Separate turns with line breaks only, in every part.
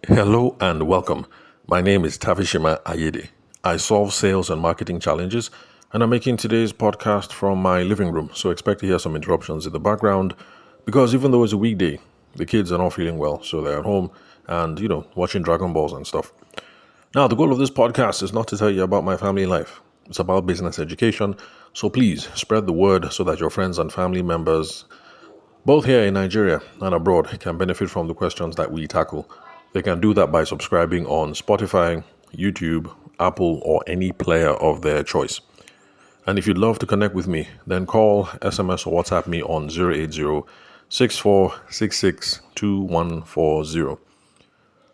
Hello and welcome. My name is Tavishima Ayede. I solve sales and marketing challenges, and I'm making today's podcast from my living room. So expect to hear some interruptions in the background because even though it's a weekday, the kids are not feeling well, so they're at home and, watching Dragon Balls and stuff. Now, the goal of this podcast is not to tell you about my family life. It's about business education. So please spread the word so that your friends and family members both here in Nigeria and abroad can benefit from the questions that we tackle. They can do that by subscribing on Spotify, YouTube, Apple, or any player of their choice. And if you'd love to connect with me, then call, SMS, or WhatsApp me on 080 6466 2140.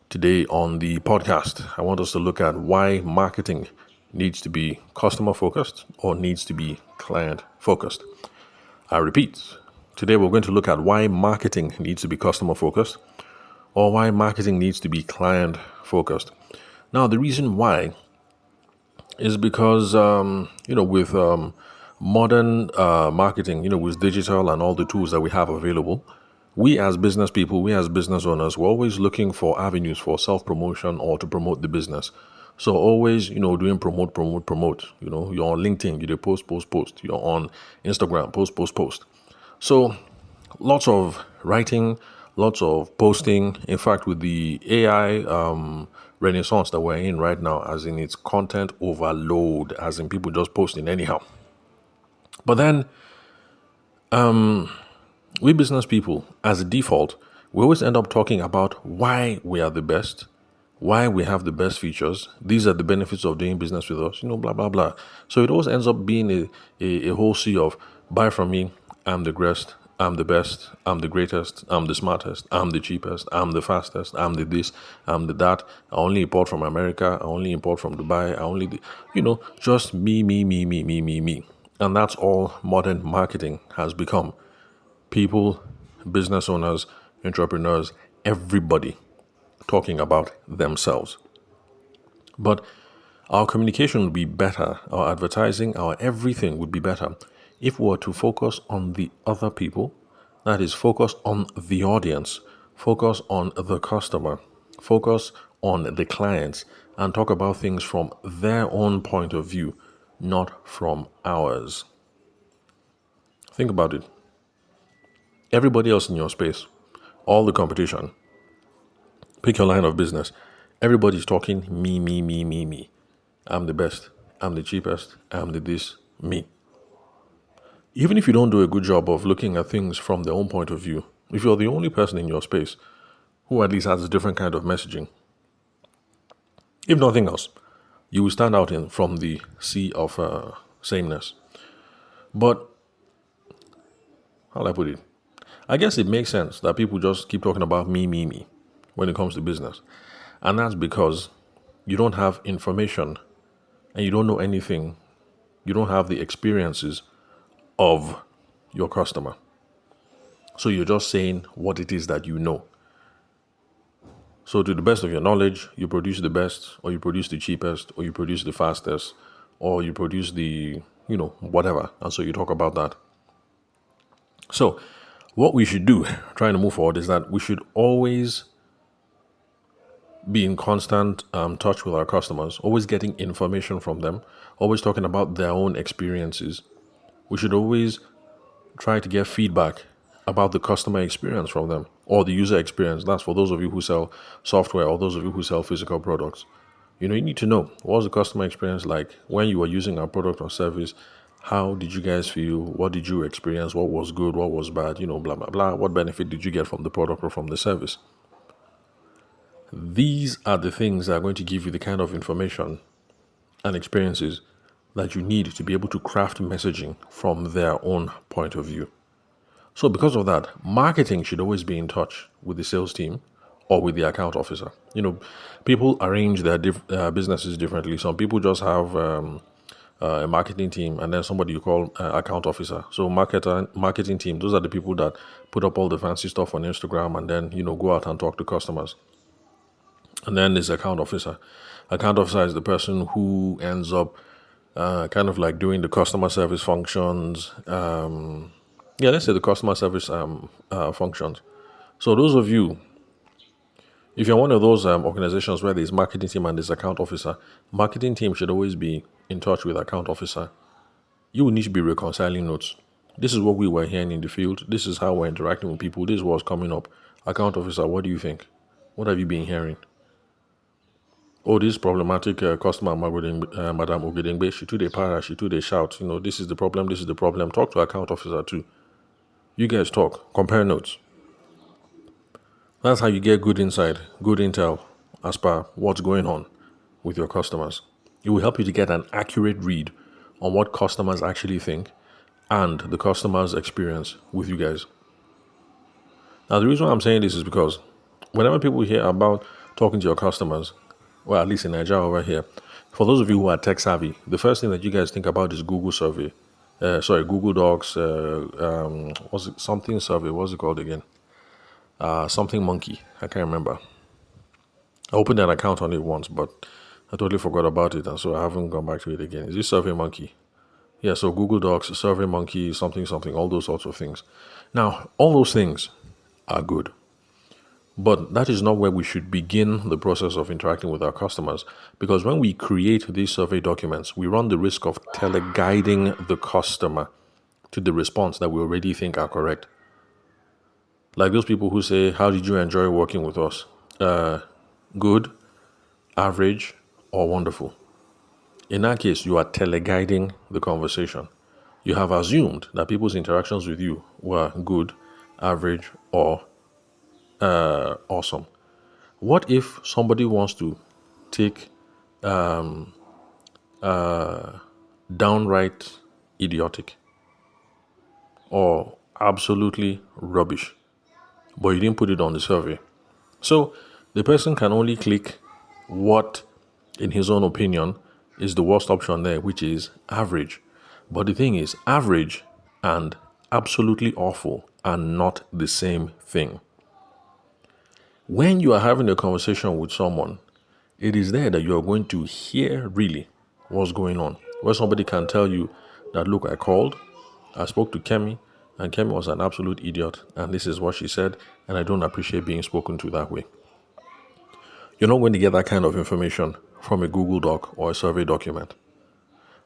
Today on the podcast, I want us to look at why marketing needs to be customer focused or needs to be client focused. I repeat, today we're going to look at why marketing needs to be customer focused or why marketing needs to be client focused. Now, the reason why is because, with modern marketing, with digital and all the tools that we have available, we as business people, we as business owners, we're always looking for avenues for self-promotion or to promote the business. So always, doing promote. You're on LinkedIn, you do post. You're on Instagram, post. So lots of writing, lots of posting. In fact, with the AI renaissance that we're in right now, as in it's content overload, as in people just posting anyhow. But then we business people, as a default, we always end up talking about why we are the best, why we have the best features. These are the benefits of doing business with us, blah, blah, blah. So it always ends up being a whole sea of buy from me, I'm the greatest, I'm the best, I'm the greatest, I'm the smartest, I'm the cheapest, I'm the fastest, I'm the this, I'm the that. I only import from America, I only import from Dubai, I only, just me. And that's all modern marketing has become. People, business owners, entrepreneurs, everybody talking about themselves. But our communication would be better, our advertising, our everything would be better if we were to focus on the other people, that is, focus on the audience, focus on the customer, focus on the clients, and talk about things from their own point of view, not from ours. Think about it. Everybody else in your space, all the competition, pick your line of business. Everybody's talking me. I'm the best. I'm the cheapest. I'm the this, me. Even if you don't do a good job of looking at things from their own point of view, if you're the only person in your space who at least has a different kind of messaging, if nothing else, you will stand out from the sea of sameness. But how do I put it? I guess it makes sense that people just keep talking about me when it comes to business. And that's because you don't have information and you don't know anything. You don't have the experiences of your customer. So you're just saying what it is that you know. So to the best of your knowledge, you produce the best, or you produce the cheapest, or you produce the fastest, or you produce the, whatever. And so you talk about that. So what we should do, trying to move forward, is that we should always be in constant touch with our customers, always getting information from them, always talking about their own experiences. We should always try to get feedback about the customer experience from them or the user experience. That's for those of you who sell software or those of you who sell physical products. You need to know, what was the customer experience like when you were using our product or service? How did you guys feel? What did you experience? What was good? What was bad? Blah, blah, blah. What benefit did you get from the product or from the service? These are the things that are going to give you the kind of information and experiences that you need to be able to craft messaging from their own point of view. So because of that, marketing should always be in touch with the sales team or with the account officer. People arrange their businesses differently. Some people just have a marketing team and then somebody you call account officer. So marketing team, those are the people that put up all the fancy stuff on Instagram and then, go out and talk to customers. And then there's account officer. Account officer is the person who ends up kind of like doing the customer service functions. Let's say the customer service functions. So those of you If you're one of those organizations where there's marketing team and there's account officer, marketing team should always be in touch with account officer. You will need to be reconciling notes. This is what we were hearing in the field. This is how we're interacting with people. This is what's coming up. Account officer, what do you think? What have you been hearing? Oh, this problematic customer, Madam Ogedengbe, she too they para, she too they shout. This is the problem, this is the problem. Talk to account officer too. You guys talk, compare notes. That's how you get good insight, good intel as per what's going on with your customers. It will help you to get an accurate read on what customers actually think and the customer's experience with you guys. Now, the reason why I'm saying this is because whenever people hear about talking to your customers, well, at least in Nigeria over here, for those of you who are tech savvy, the first thing that you guys think about is Google survey. Google Docs, what's it, something survey, what's it called again? Something monkey, I can't remember. I opened an account on it once, but I totally forgot about it, and so I haven't gone back to it again. Is this Survey Monkey? Yeah, so Google Docs, Survey Monkey, something, all those sorts of things. Now, all those things are good, but that is not where we should begin the process of interacting with our customers, because when we create these survey documents, we run the risk of teleguiding the customer to the response that we already think are correct. Like those people who say, how did you enjoy working with us? Good, average, or wonderful. In that case, you are teleguiding the conversation. You have assumed that people's interactions with you were good, average, or awesome. What if somebody wants to take downright idiotic or absolutely rubbish, but you didn't put it on the survey? So the person can only click what, in his own opinion, is the worst option there, which is average. But the thing is, average and absolutely awful are not the same thing. When you are having a conversation with someone, it is there that you are going to hear really what's going on. Where somebody can tell you that, look, I called, I spoke to Kemi, and Kemi was an absolute idiot, and this is what she said, and I don't appreciate being spoken to that way. You're not going to get that kind of information from a Google Doc or a survey document.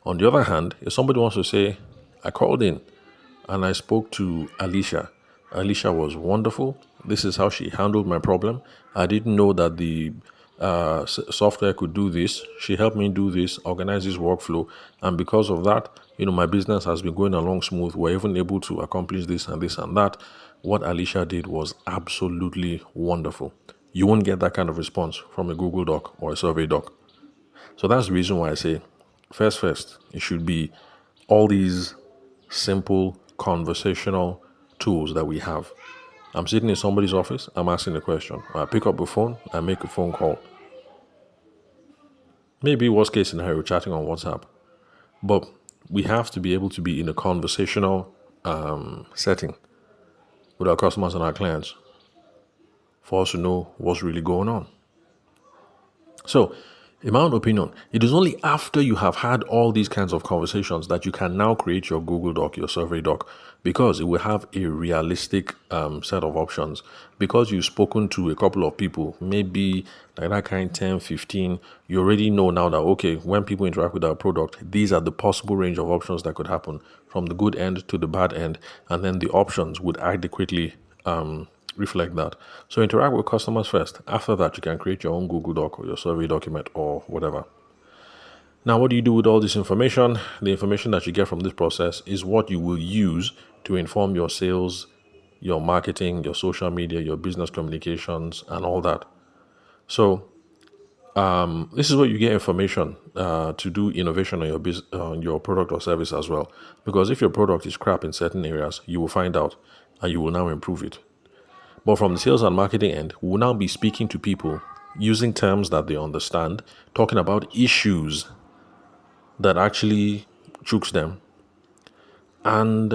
On the other hand, if somebody wants to say, I called in and I spoke to Alicia. Alicia was wonderful. This is how she handled my problem. I didn't know that the software could do this. She helped me do this, organize this workflow. And because of that, my business has been going along smooth. We're even able to accomplish this and this and that. What Alicia did was absolutely wonderful. You won't get that kind of response from a Google Doc or a survey doc. So that's the reason why I say, first, it should be all these simple conversational tools that we have. I'm sitting in somebody's office, I'm asking a question. I pick up the phone, I make a phone call. Maybe worst case scenario, chatting on WhatsApp. But we have to be able to be in a conversational setting with our customers and our clients for us to know what's really going on. So, in my own opinion, it is only after you have had all these kinds of conversations that you can now create your Google Doc, your survey doc, because it will have a realistic set of options. Because you've spoken to a couple of people, maybe like that kind 10, 15, you already know now that, okay, when people interact with our product, these are the possible range of options that could happen from the good end to the bad end. And then the options would adequately reflect that. So interact with customers first. After that, you can create your own Google Doc or your survey document or whatever. Now, what do you do with all this information? The information that you get from this process is what you will use to inform your sales, your marketing, your social media, your business communications, and all that. So this is where you get information to do innovation on your product or service as well. Because if your product is crap in certain areas, you will find out and you will now improve it. But from the sales and marketing end, we will now be speaking to people using terms that they understand, talking about issues that actually chooks them. And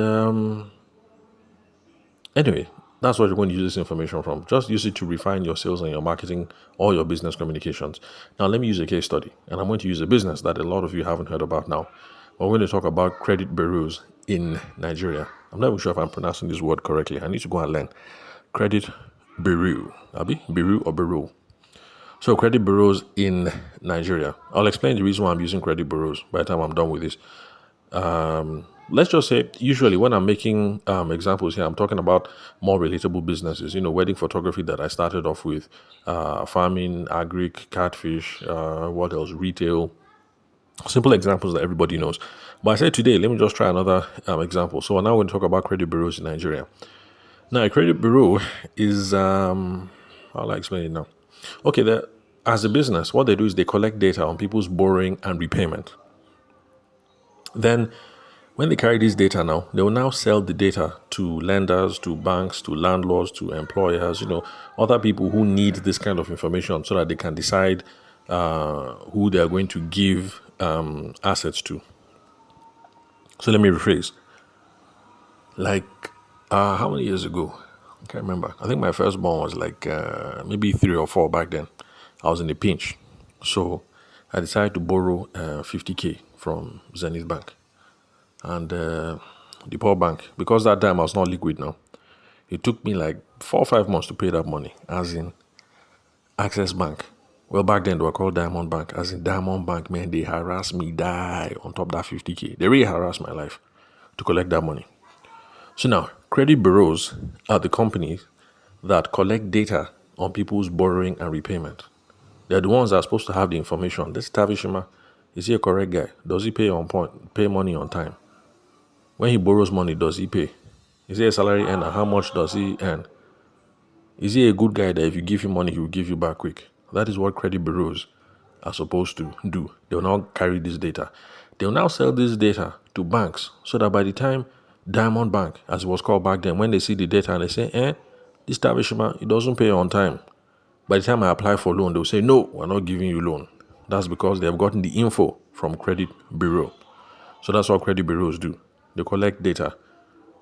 anyway, that's what you're going to use this information from. Just use it to refine your sales and your marketing or your business communications. Now, let me use a case study. And I'm going to use a business that a lot of you haven't heard about now. We're going to talk about credit bureaus in Nigeria. I'm not even sure if I'm pronouncing this word correctly. I need to go and learn. Credit bureau. Abi? Bureau or bureau? So credit bureaus in Nigeria. I'll explain the reason why I'm using credit bureaus by the time I'm done with this. Let's just say, usually when I'm making examples here, I'm talking about more relatable businesses. Wedding photography that I started off with, farming, agric, catfish, what else? Retail. Simple examples that everybody knows. But I said today, let me just try another example. So now we're going to talk about credit bureaus in Nigeria. Now, a credit bureau is, how will I explain it now? Okay, as a business, what they do is they collect data on people's borrowing and repayment. Then, when they carry this data now, they will now sell the data to lenders, to banks, to landlords, to employers, other people who need this kind of information so that they can decide who they are going to give assets to. So let me rephrase. Like, how many years ago? I can't remember. I think my firstborn was like maybe 3 or 4 back then. I was in a pinch. So I decided to borrow 50K from Zenith Bank. And the poor bank, because that time I was not liquid now, it took me like 4 or 5 months to pay that money, as in Access Bank. Well, back then they were called Diamond Bank. As in Diamond Bank, man, they harassed me, die on top of that 50K. They really harassed my life to collect that money. So now, credit bureaus are the companies that collect data on people's borrowing and repayment. They're the ones that are supposed to have the information. This Tavishima, is he a correct guy? Does he pay on point, pay money on time? When he borrows money, does he pay? Is he a salary earner? How much does he earn? Is he a good guy that if you give him money, he will give you back quick? That is what credit bureaus are supposed to do. They will now carry this data. They will now sell this data to banks so that by the time Diamond Bank, as it was called back then, when they see the data and they say, this Tavishima, it doesn't pay on time. By the time I apply for loan, they'll say, no, we're not giving you loan. That's because they have gotten the info from credit bureau. So that's what credit bureaus do. They collect data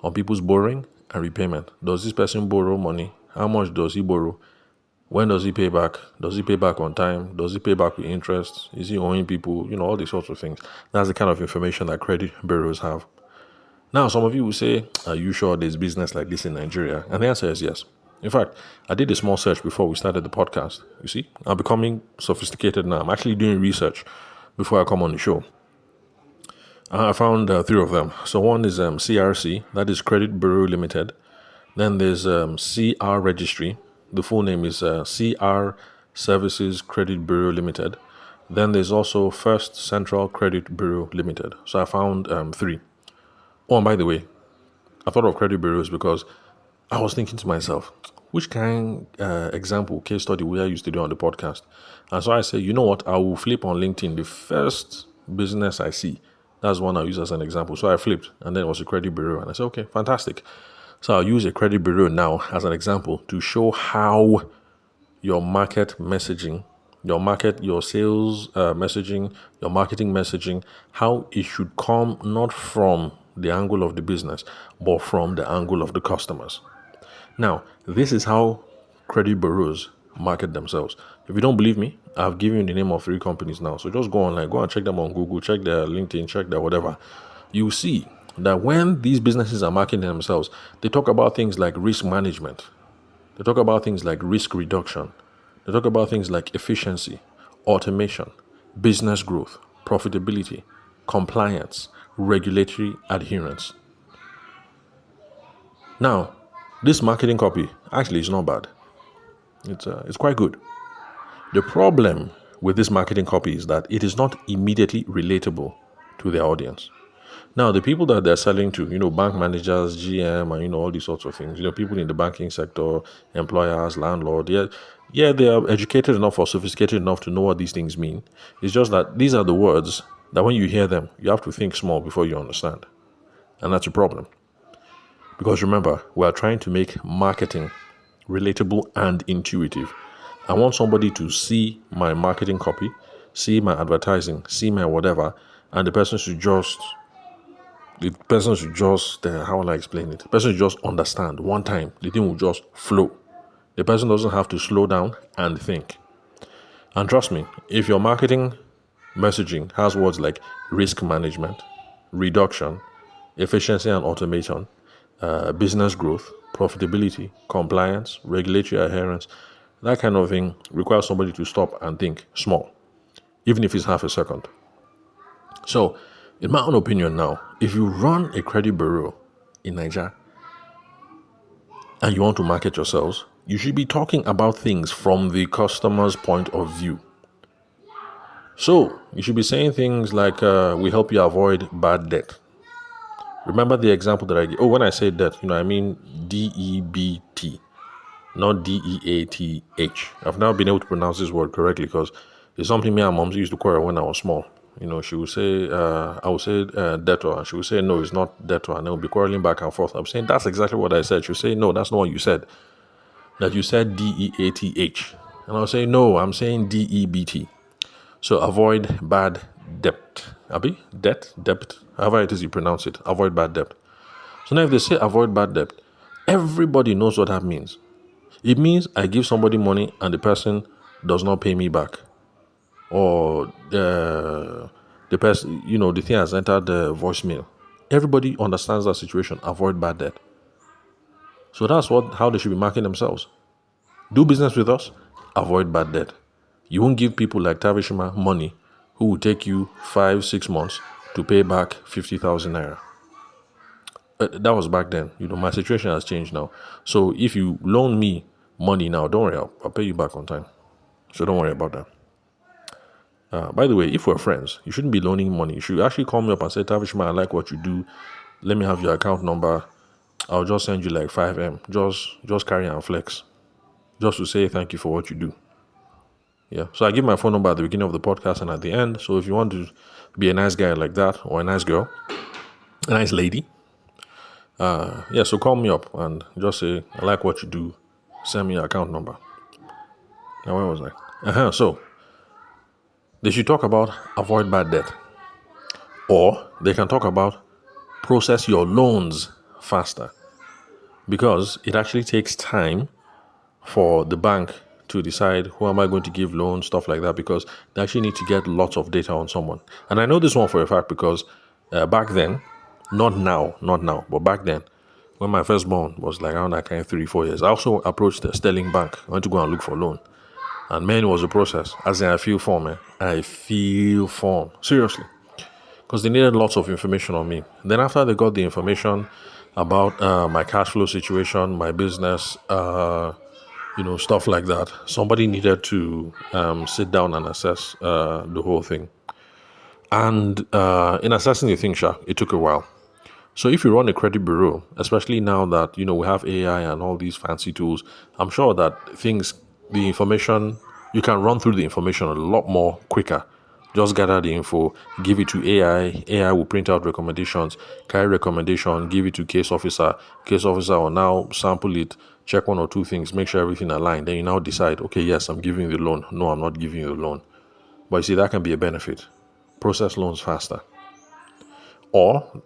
on people's borrowing and repayment. Does this person borrow money? How much does he borrow? When does he pay back? Does he pay back on time? Does he pay back with interest? Is he owing people? All these sorts of things. That's the kind of information that credit bureaus have. Now, some of you will say, are you sure there's business like this in Nigeria? And the answer is yes. In fact, I did a small search before we started the podcast. You see, I'm becoming sophisticated now. I'm actually doing research before I come on the show. I found 3 of them. So one is CRC, that is Credit Bureau Limited. Then there's CR Registry. The full name is CR Services Credit Bureau Limited. Then there's also First Central Credit Bureau Limited. So I found 3. Oh, and by the way, I thought of credit bureaus because I was thinking to myself, which kind example, case study will I used to do on the podcast? And so I said, you know what? I will flip on LinkedIn the first business I see. That's one I'll use as an example. So I flipped, and then it was a credit bureau. And I said, okay, fantastic. So I'll use a credit bureau now as an example to show how your market messaging, your sales messaging, your marketing messaging, how it should come not from the angle of the business, but from the angle of the customers. Now, this is how credit bureaus market themselves. If you don't believe me, I've given you the name of 3 companies now. So just go online, go and check them on Google, check their LinkedIn, check their whatever. You see that when these businesses are marketing themselves, they talk about things like risk management. They talk about things like risk reduction. They talk about things like efficiency, automation, business growth, profitability, compliance, regulatory adherence. Now, this marketing copy actually is not bad. It's quite good. The problem with this marketing copy is that it is not immediately relatable to their audience. Now, the people that they're selling to, bank managers, GM, and, all these sorts of things, people in the banking sector, employers, landlord, they are educated enough or sophisticated enough to know what these things mean. It's just that these are the words that when you hear them, you have to think small before you understand. And that's a problem. Because remember, we are trying to make marketing relatable and intuitive. I want somebody to see my marketing copy, see my advertising, see my whatever, and the person should just, how will I explain it? The person should just understand one time. The thing will just flow. The person doesn't have to slow down and think. And trust me, if your marketing messaging has words like risk management, reduction, efficiency and automation, business growth, profitability, compliance, regulatory adherence, That kind of thing requires somebody to stop and think small, even if it's half a second. So, in my own opinion now, if you run a credit bureau in Nigeria and you want to market yourselves, you should be talking about things from the customer's point of view. So, you should be saying things like, we help you avoid bad debt. Remember the example that I gave? Oh, when I say debt, I mean DEBT, not DEATH. I've now been able to pronounce this word correctly because it's something me and mom used to quarrel when I was small. She would say, I would say debtor, and she would say, no, it's not debtor, and then we'll be quarreling back and forth. I'm saying, that's exactly what I said. She would say, no, that's not what you said. That you said DEATH. And I'll say, no, I'm saying DEBT. So avoid bad debt. Abi? Debt? However it is you pronounce it. Avoid bad debt. So now if they say avoid bad debt, everybody knows what that means. It means I give somebody money and the person does not pay me back. Or the person, the thing has entered the voicemail. Everybody understands that situation. Avoid bad debt. So that's how they should be marketing themselves. Do business with us. Avoid bad debt. You won't give people like Tavishima money who will take you 5-6 months to pay back 50,000 naira. That was back then. My situation has changed now. So if you loan me money now, don't worry, I'll pay you back on time. So don't worry about that. By the way, if we're friends, you shouldn't be loaning money. You should actually call me up and say, Tavishima, I like what you do. Let me have your account number. I'll just send you like 5M. Just carry and flex. Just to say thank you for what you do. Yeah. So I give my phone number at the beginning of the podcast and at the end. So if you want to be a nice guy like that, or a nice girl, a nice lady, so call me up and just say, I like what you do. Send me your account number. Now, where was I? So they should talk about avoid bad debt. Or they can talk about process your loans faster. Because it actually takes time for the bank to decide who am I going to give loans, stuff like that, because they actually need to get lots of data on someone. And I know this one for a fact because back then, not now, but back then, when my firstborn was like around that kind of 3-4 years, I also approached the Sterling Bank. I went to go and look for a loan. And man, it was a process. As in, I feel form. Seriously. Because they needed lots of information on me. Then after they got the information about my cash flow situation, my business, stuff like that, somebody needed to sit down and assess the whole thing. And in assessing the thing, it took a while. So if you run a credit bureau, especially now that, we have AI and all these fancy tools, I'm sure that the information, you can run through the information a lot more quicker. Just gather the info, give it to AI. AI will print out recommendations, carry recommendation, give it to case officer. Case officer will now sample it, check 1 or 2 things, make sure everything aligned. Then you now decide, okay, yes, I'm giving you the loan. No, I'm not giving you the loan. But you see, that can be a benefit. Process loans faster. Or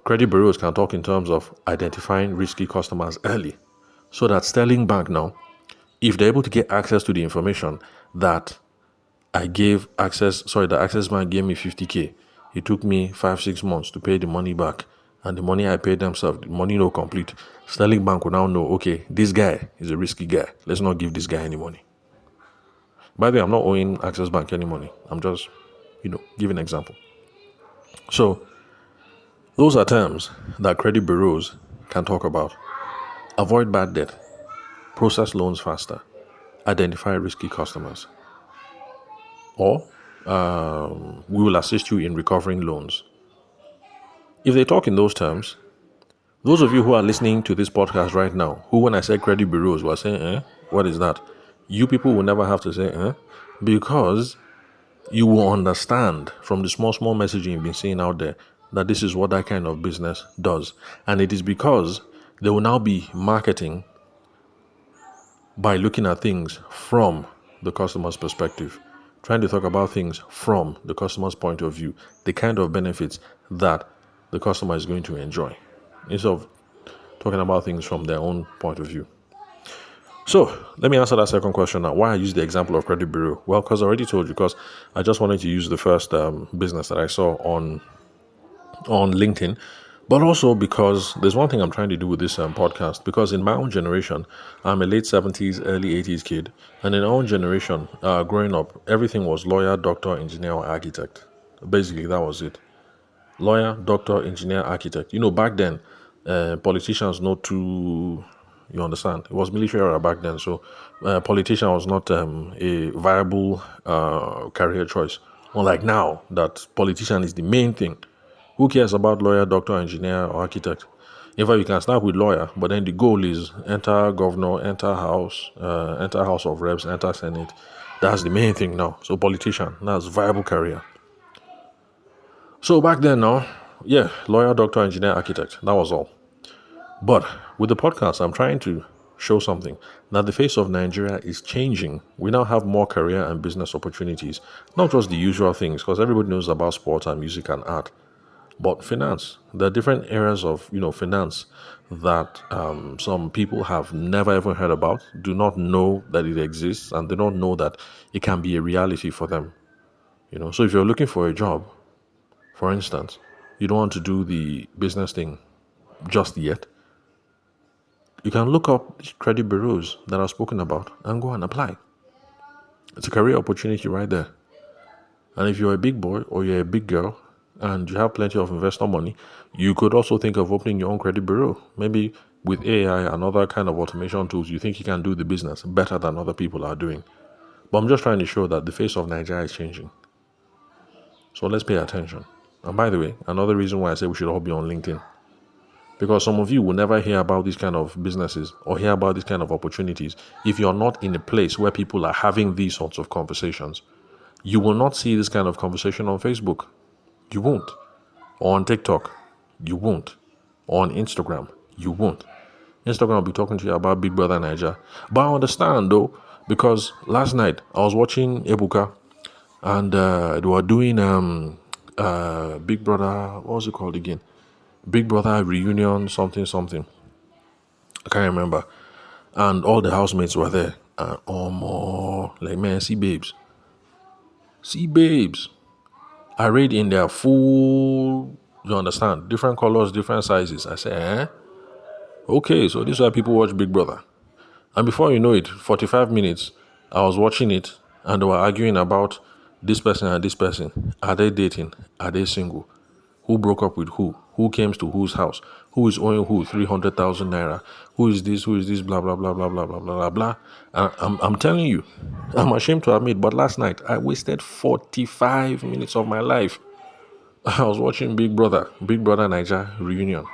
credit bureaus can talk in terms of identifying risky customers early. So that Sterling Bank now, if they're able to get access to the information that that Access Bank gave me 50K, it took me 5-6 months to pay the money back, and the money I paid themselves, the money no complete. Sterling Bank will now know, okay, this guy is a risky guy. Let's not give this guy any money. By the way, I'm not owing Access Bank any money. I'm just, giving an example. So those are terms that credit bureaus can talk about. Avoid bad debt. Process loans faster. Identify risky customers. Or we will assist you in recovering loans. If they talk in those terms, those of you who are listening to this podcast right now, who when I said credit bureaus were saying, what is that? You people will never have to say, because you will understand from the small messaging you've been seeing out there that this is what that kind of business does. And it is because they will now be marketing by looking at things from the customer's perspective, trying to talk about things from the customer's point of view, the kind of benefits that the customer is going to enjoy, instead of talking about things from their own point of view. So let me answer that second question now. Why I use the example of credit bureau? Well, because I already told you, because I just wanted to use the first business that I saw on LinkedIn But also because there's one thing I'm trying to do with this podcast, because in my own generation, I'm a late 70s, early 80s kid. And in our own generation, growing up, everything was lawyer, doctor, engineer, or architect. Basically, that was it. Lawyer, doctor, engineer, architect. Back then, politicians not too, you understand, it was military era back then. So politician was not a viable career choice. Unlike now, that politician is the main thing. Who cares about lawyer, doctor, engineer, or architect? In fact, you can start with lawyer, but then the goal is enter governor, enter house of reps, enter senate. That's the main thing now. So politician, that's viable career. So back then now, yeah, lawyer, doctor, engineer, architect. That was all. But with the podcast, I'm trying to show something, that the face of Nigeria is changing. We now have more career and business opportunities, not just the usual things, because everybody knows about sports and music and art. But finance, there are different areas of finance that some people have never ever heard about, do not know that it exists, and they don't know that it can be a reality for them. So if you're looking for a job, for instance, you don't want to do the business thing just yet, you can look up credit bureaus that I've spoken about and go and apply. It's a career opportunity right there. And if you're a big boy or you're a big girl and you have plenty of investor money, you could also think of opening your own credit bureau. Maybe with AI and other kind of automation tools, you think you can do the business better than other people are doing. But I'm just trying to show that the face of Nigeria is changing. So let's pay attention. And by the way, another reason why I say we should all be on LinkedIn, because some of you will never hear about these kind of businesses or hear about these kind of opportunities if you're not in a place where people are having these sorts of conversations. You will not see this kind of conversation on Facebook. You won't. Or on TikTok. You won't. Or on Instagram. You won't. Instagram will be talking to you about Big Brother Niger. But I understand though, because last night I was watching Ebuka and they were doing Big Brother, what was it called again? Big Brother reunion, something. I can't remember. And all the housemates were there. And like, man, see babes. Arrayed in their full, you understand, different colors, different sizes. I say, okay, so this is why people watch Big Brother. And before you know it, 45 minutes, I was watching it and they were arguing about this person and this person. Are they dating? Are they single? Who broke up with who? Who came to whose house? Who is owing who 300,000 naira? Who is this? Blah, blah, blah, blah, blah, blah, blah, blah. I'm telling you, I'm ashamed to admit, but last night I wasted 45 minutes of my life. I was watching Big Brother Niger reunion.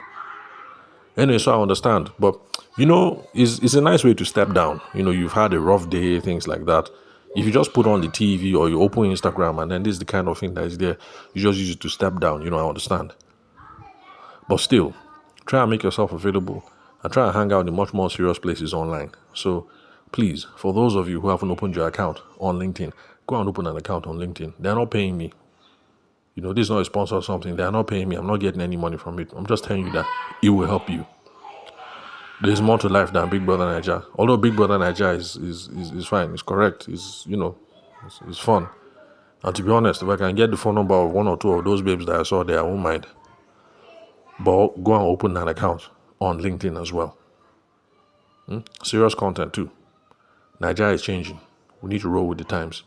Anyway, so I understand. But, it's a nice way to step down. You've had a rough day, things like that. If you just put on the TV or you open Instagram and then this is the kind of thing that is there, you just use it to step down. I understand. But still, try and make yourself available and try and hang out in much more serious places online. So please, for those of you who haven't opened your account on LinkedIn, go and open an account on LinkedIn. They're not paying me. This is not a sponsor or something. They're not paying me. I'm not getting any money from it. I'm just telling you that it will help you. There's more to life than Big Brother Niger. Although Big Brother Niger is fine, it's correct, it's fun. And to be honest, if I can get the phone number of one or two of those babes that I saw there, I won't mind. But go and open an account on LinkedIn as well. Serious content too. Nigeria is changing. We need to roll with the times.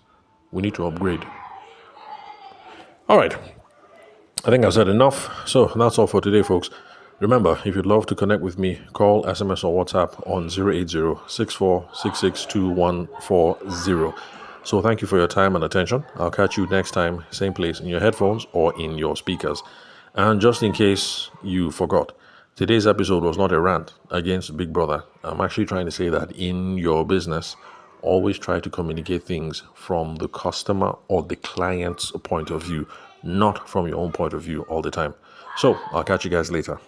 We need to upgrade. All right. I think I've said enough. So that's all for today, folks. Remember, if you'd love to connect with me, call, SMS, or WhatsApp on 080-6466-2140. So thank you for your time and attention. I'll catch you next time, same place, in your headphones or in your speakers. And just in case you forgot, today's episode was not a rant against Big Brother. I'm actually trying to say that in your business, always try to communicate things from the customer or the client's point of view, not from your own point of view all the time. So I'll catch you guys later.